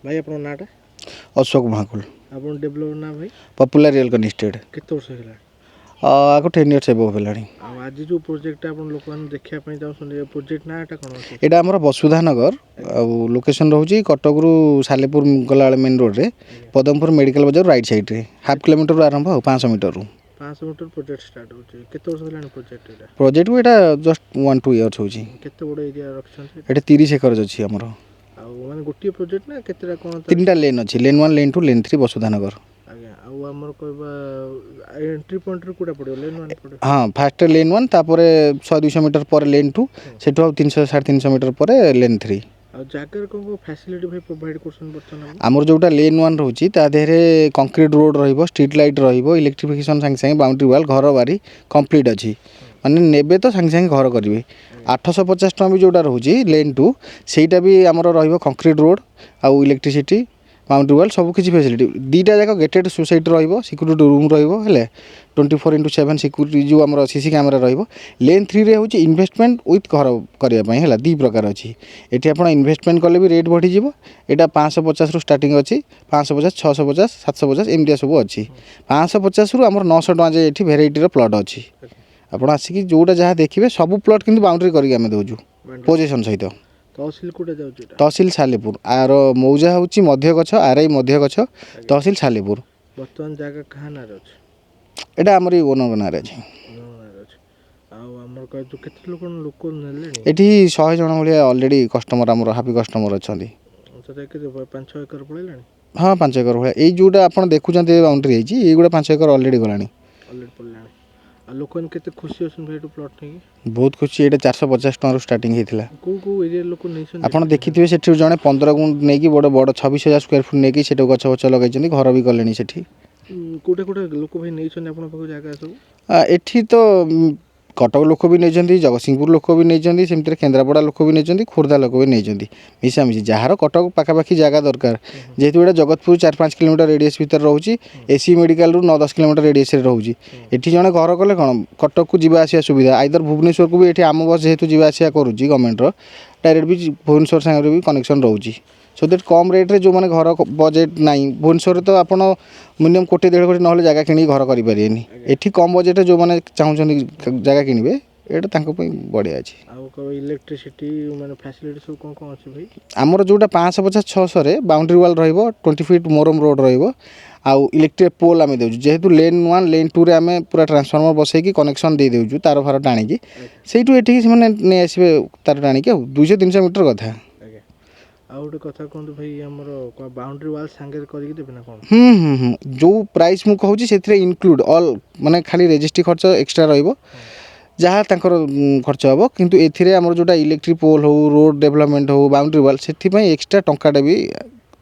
भाई आपन नाटा अशोक महाकुल आपन डेवलपर ना भाई पपुलर रियल कनेक्टेड केते वर्ष होला आगो 10 इयर्स एबो हेलानी आज जो प्रोजेक्ट आपन लोक मान देखिया पई जाउ सुन प्रोजेक्ट नाटा कोन अछि एटा हमर वसुधा नगर आ लोकेशन रहउची कटक रु सालेपुर गलाळ मेन रोड रे पदमपुर मेडिकल बाजार राइट साइड रे हाफ किलोमीटर रु आरंभ 500 मीटर रु 500 मीटर प्रोजेक्ट स्टार्ट होची केते वर्ष होलानी प्रोजेक्ट एटा प्रोजेक्ट एटा जस्ट 1-2 इयर्स होची केते बड़ एरिया रखछन एटा 30 एकड़ अछि हमर आ माने गोटी प्रोजेक्ट ना केतेरा कोन तीनटा लेन अछि लेन 1 लेन 2 लेन 3 वसुधा नगर आज्ञा आ हमर कहबा एंट्री पॉइंट रे कोडा पड़ो लेन 1 पड़ो हां फास्ट लेन 1 तापरे 100-200 मीटर पर लेन 2 सेठो 300-350 मीटर पर लेन 3 आ जाकर को फैसिलिटी भाई प्रोवाइड करसन बर्तन आमर जोटा लेन 1 रहउची ता देहरे कंक्रीट रोड रहिबो स्ट्रीट लाइट रहिबो इलेक्ट्रिफिकेशन संग संग बाउंड्री वाल घर बारी कंप्लीट अछि माने नेबे तो संग संग घर करिवे 850 टका भी जोटा रहउची लेन 2 सेटा भी आमर रहिबो कंक्रीट रोड आ इलेक्ट्रिसिटी बाउंड्री वाल सब किछि फैसिलिटी दीटा जाक गेटेड सोसाइटी रहिबो सिक्यूरिटी रूम रहिबो हेले 24/7 सिक्यूरिटी जो आमर सीसी कैमरा रहिबो लेन 3 रे होची इन्वेस्टमेंट विथ घर करिया पई हेला दी प्रकार अछि एठी आपण इन्वेस्टमेंट करले भी रेट बढ़ी जिवो एटा 550 रु स्टार्टिंग अछि 550 650 750 एमडिया सब अछि 550 रु आमर 900 टका जे एठी वेराइटी रो प्लॉट अछि आपण आसी कि जोटा जहा देखिबे सब प्लॉट किंतु बाउंड्री करिक हम देउजु पोजीशन सहित तहसील कोडा जाउची तहसील सालेपुर आर मौजा होची मध्य गछ आरआई मध्य गछ तहसील सालेपुर वर्तमान जगह कहाँ ना अछि एटा हमरी ओनर बना रे अछि आ हमर कह तो केते लोक नेलेनी एठी 100 जन भलिया ऑलरेडी कस्टमर हमर हैप्पी कस्टमर अछंदी तो केते 5-6 एकड़ पळेलानी हां 5 एकड़ भलिया एई जोटा आपण देखुचंती बाउंड्री हेची एगुडा 5 एकड़ ऑलरेडी गलानी ऑलरेडी पळेलानी आ लोकन केते खुशी असन भाई टू प्लॉट नै बहुत खुशी एटा 450 टका रु स्टार्टिंग हेतिला को एरिया लोक नैसन आपण देखिथिबे सेठी जने 15 गुण नै कि बड़ 26000 स्क्वायर फुट नै कि सेटो गछ गछ लगाइचंदी घर भी गलेनी सेठी कोटे कोटे लोक भाई नैसन आपण पाखो जागा सब एठी तो कटक लोक भी नैचंदी जगतसिंहपुर लोक भी नैचंदी सेमते केंद्रापड़ा लोक भी नैचंदी खोर्धा लोक भी नैचंदी मिसा मिसी जहार कटक पाखापाखी जगह दरकार जेहेतु एटा जगतपुर 4-5 किलोमीटर रेडियस भीतर रहउची एसी मेडिकल रु 9-10 किलोमीटर रेडियस रे रहउची एठी जने घर कले कोन कटक को जीवा आसिया सुविधा आइदर भुवनेश्वर को भी एठी आम बस जेहेतु जीवा आसिया करूची गवर्नमेंट रो डायरेक्ट भी भुवनेश्वर संगे भी कनेक्शन रहउची सो दैट कम रेट रे जो माने घर बजेट नाही भुवनेश्वर तो आपण मिनिमम कोटी 1.5 कोटी नहले जगह किनी घर करि परिएनी एठी कम बजेट रे जो माने चाहुचंदी जगह किनिबे एटा तांको पई बढ़िया अछि आ को इलेक्ट्रिसिटी माने फैसिलिटी सब कोन अछि भाई हमर जोटा 550 600 रे बाउंड्री वाल रहइबो 20 फीट मोरम रोड रहइबो आउ इलेक्ट्रिक पोल आमे देउजु जेहेतु लेन 1 लेन 2 रे आमे पूरा ट्रांसफार्मर बसै की कनेक्शन दे देउजु तार फार टाणी की सेइटु एठी से माने ने आसीबे तार टाणी के 200-300 मीटर कथा आ गोटे कथा कहते भाई हमर बाउंड्री वाल सांगे करिक देबे ना कोन जो प्राइस मु कहूची सेथरे इनक्लूड ऑल माने खाली रजिस्ट्री खर्च एक्स्ट्रा रहइबो जहाँ तांकर खर्च हबो किंतु एथिरे हमर जोटा इलेक्ट्रिक पोल हो रोड डेवलपमेंट हो बाउंड्री वाल सेथि पई एक्स्ट्रा टंकाटा भी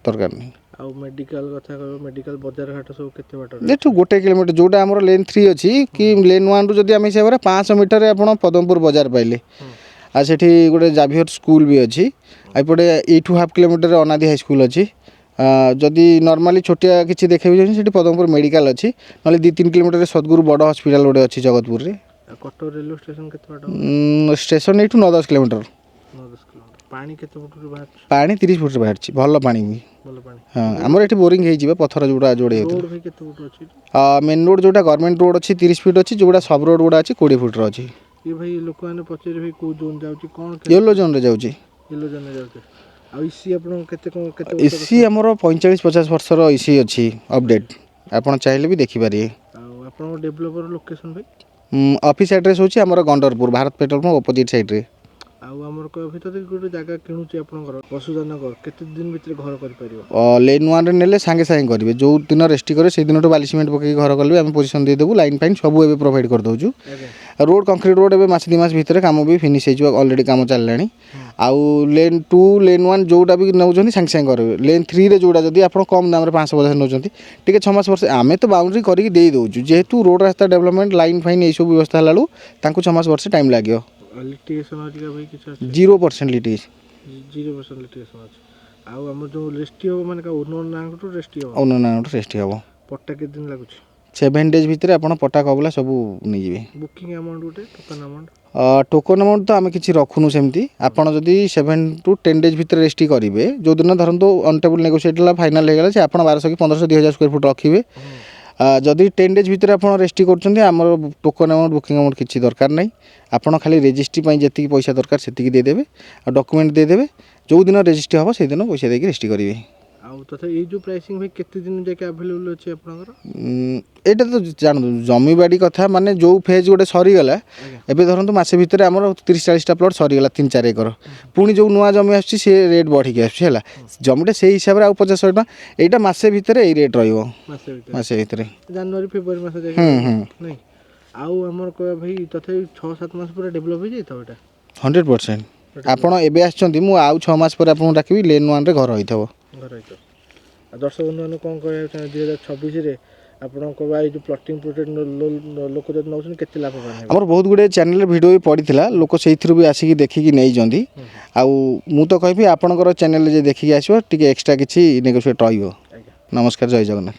दरकार नहीं आ मेडिकल कथा कहबो मेडिकल बाजार घाट सब केते बाटर देखु 1 किलोमीटर जोटा हमर लेन 3 अछि कि लेन 1 रु जदी हम हिसाब रे 500 मीटर रे आपण पदमपुर बाजार पाइले आ सेठी गोटे जाभियर स्कूल भी अछि आइपटे 8.5 किलोमीटर रे अनादि हाई स्कूल अछि जदि नॉर्मली छोटिया किछि देखेबि जनि सेठी पदमपुर मेडिकल अछि नले 2-3 किलोमीटर रे सदगुरु बड़ हॉस्पिटल गोटे अछि जगतपुर रे कटक रेलवे स्टेशन केते बाटर स्टेशन एठु 9-10 किलोमीटर 9-10 किलोमीटर पानी केते फुट रे बाहर पानी 30 फुट रे बाहर छी भलो पानी भी भलो पानी हां हमर एठी बोरिंग हेइ जिबे पत्थर जोड़ा जोड़े हेतु रोड भी केते फुट अछि मेन रोड जोटा गवर्नमेंट रोड अछि 30 फीट अछि जोड़ा सब रोड गुडा अछि 20 फुट रो अछि ये भाई लोक माने पछरे भाई को जोन जाउची कोन येलो जोन रे जाउची येलो जोन रे जाउची आ इसी आपण केते इसी हमरो 45-50 वर्ष रो इसी अछि अपडेट आपण चाहिले भी देखि पारिए आ आपण डेवलपर लोकेशन भाई ऑफिस एड्रेस होची हमरो Gandarpur Bharat petrol pump opposite side रे आउ हमर को भीतर गोटे जगह किणुची आपण घर वसुधनगर केते दिन भीतर घर कर परियो लेन 1 रे नेले संगे संगे करबे जो दिन रेस्टी करे से दिन तो बाली सीमेंट पके घर करबे हम पोजीशन दे देबु लाइन फाइन सब एबे प्रोवाइड कर दोजु रोड कंक्रीट रोड एबे मास 2 मास भीतर काम भी फिनिश हेजो ऑलरेडी काम चललानी आउ लेन 2 लेन 1 जोटा भी नउजनी संगे संगे करबे लेन 3 रे जोटा जदी आपण कम दाम रे 550 नउजंती टिके 6 मास वर्ष आमे तो बाउंड्री करी दे दोजु जेहेतु रोड रास्ता डेवलपमेंट लाइन फाइन ए सब व्यवस्था लालु तांको 6 मास वर्ष टाइम लागियो लिटिगेशन अधिका भाई किछ 0% लिटिगेशन 0% लिटिगेशन अछि आउ हम जो रेस्टी हो माने का ओनर ना तो रेस्टी हो ओनर ना तो रेस्टी हो पट्टा के दिन लागुछ 7 days ଭିତରେ ଆପଣ ପଟା କବଲା ସବୁ ନେଇଯିବେ। ବୁକିଂ ଆମାଉଣ୍ଟ ଗୋଟେ ଟୋକନ୍ ଆମାଉଣ୍ଟ ଟୋକନ୍ ଆମାଉଣ୍ଟ ତ ଆମେ କିଛି ରଖୁନୁ ସେମିତି। ଆପଣ ଯଦି 7 to 10 days ଭିତରେ ରେଜିଷ୍ଟ୍ରି କରିବେ, ଯେଉଁଦିନ ଧରନ୍ତୁ ଅନ୍ ଟେବୁଲ୍ ନେଗୋସିଏଟ୍ ହେଲା ଫାଇନାଲ୍ ହେଇଗଲା ସେ ଆପଣ 1200 କି 1500 2000 ସ୍କୋୟାର ଫୁଟ୍ ରଖିବେ। ଯଦି 10 days ଭିତରେ ଆପଣ ରେଜିଷ୍ଟ୍ରି କରୁଛନ୍ତି ଆମର ଟୋକନ୍ ଆମାଉଣ୍ଟ ବୁକିଂ ଆମାଉଣ୍ଟ କିଛି ଦରକାର ନାହିଁ। ଆପଣ ଖାଲି ରେଜିଷ୍ଟ୍ରି ପାଇଁ ଯେତିକି ପଇସା ଦରକାର ସେତିକି ଦେଇଦେବେ ଆଉ ଡକ୍ୟୁମେଣ୍ଟ ଦେଇଦେବେ। ଯେଉଁଦିନ ରେଜିଷ୍ଟ୍ରି ହେବ ସେଇଦିନ ପଇସା ଦେଇକି ରେଜିଷ୍ଟ୍ରି କରିବେ। ଆଉ ତଥାପି ଏଇ ଯେଉଁ ପ୍ରାଇସିଂ ଭାଇ କେତେ ଦିନ ଯାକେ ଆଭେଲେବୁଲ୍ ଅଛି ଆପଣଙ୍କର? ଏଇଟା ତ ଜାଣନ୍ତୁ ଜମିବାଡ଼ି କଥା, ମାନେ ଯେଉଁ ଫେଜ୍ ଗୋଟେ ସରିଗଲା, ଏବେ ଧରନ୍ତୁ ମାସେ ଭିତରେ ଆମର 30-40ଟା ପ୍ଲଟ୍ ସରିଗଲା 3-4 ଏକର, ପୁଣି ଯେଉଁ ନୂଆ ଜମି ଆସୁଛି ସେ ରେଟ୍ ବଢ଼ିକି ଆସୁଛି ହେଲା। ଜମିଟା ସେଇ ହିସାବରେ ଆଉ 50-100 ଟଙ୍କା, ଏଇଟା ମାସେ ଭିତରେ ଏଇ ରେଟ୍ ରହିବ। ମାସେ ଭିତରେ ଜାନୁଆରୀ ଫେବୃଆରୀ ମାସ ଯାକେ ନାଇଁ। ଆଉ ଆମର କହିବା ଭାଇ ତଥାପି 6-7 ମାସ ପରେ ଡେଭଲପ୍ ହେଇଯାଇଥିବ ଏଇଟା 100%। ଆପଣ ଏବେ ଆସିଛନ୍ତି, ମୁଁ ଆଉ 6 ମାସ ପରେ ଆପଣଙ୍କୁ ଡାକିବି, ଲେନ୍ 1ରେ ଘର ହେଇଥିବ। ଘର ହେଇଥିବ। ଆଉ ଦର୍ଶକ ବନ୍ଧୁମାନଙ୍କୁ କ'ଣ କହିବାକୁ ଚାହୁଁଛନ୍ତି 2026ରେ ଆପଣଙ୍କ ଏଇ ଯେଉଁ ପ୍ଲଟିଂ ପ୍ରୋଜେକ୍ଟ ଲୋକ ଯଦି ନେଉଛନ୍ତି କେତେ ଲାଭବାନ ହେବେ? ଆମର ବହୁତ ଗୁଡ଼ିଏ ଚ୍ୟାନେଲ୍ ଭିଡ଼ିଓ ବି ପଡ଼ିଥିଲା, ଲୋକ ସେଇଥିରୁ ବି ଆସିକି ଦେଖିକି ନେଇଛନ୍ତି। ଆଉ ମୁଁ ତ କହିବି ଆପଣଙ୍କର ଚ୍ୟାନେଲ୍ରେ ଯେ ଦେଖିକି ଆସିବ ଟିକେ ଏକ୍ସଟ୍ରା କିଛି ନେଗୋସିଏଟ୍ ରହିବ। ନମସ୍କାର, ଜୟ ଜଗନ୍ନାଥ।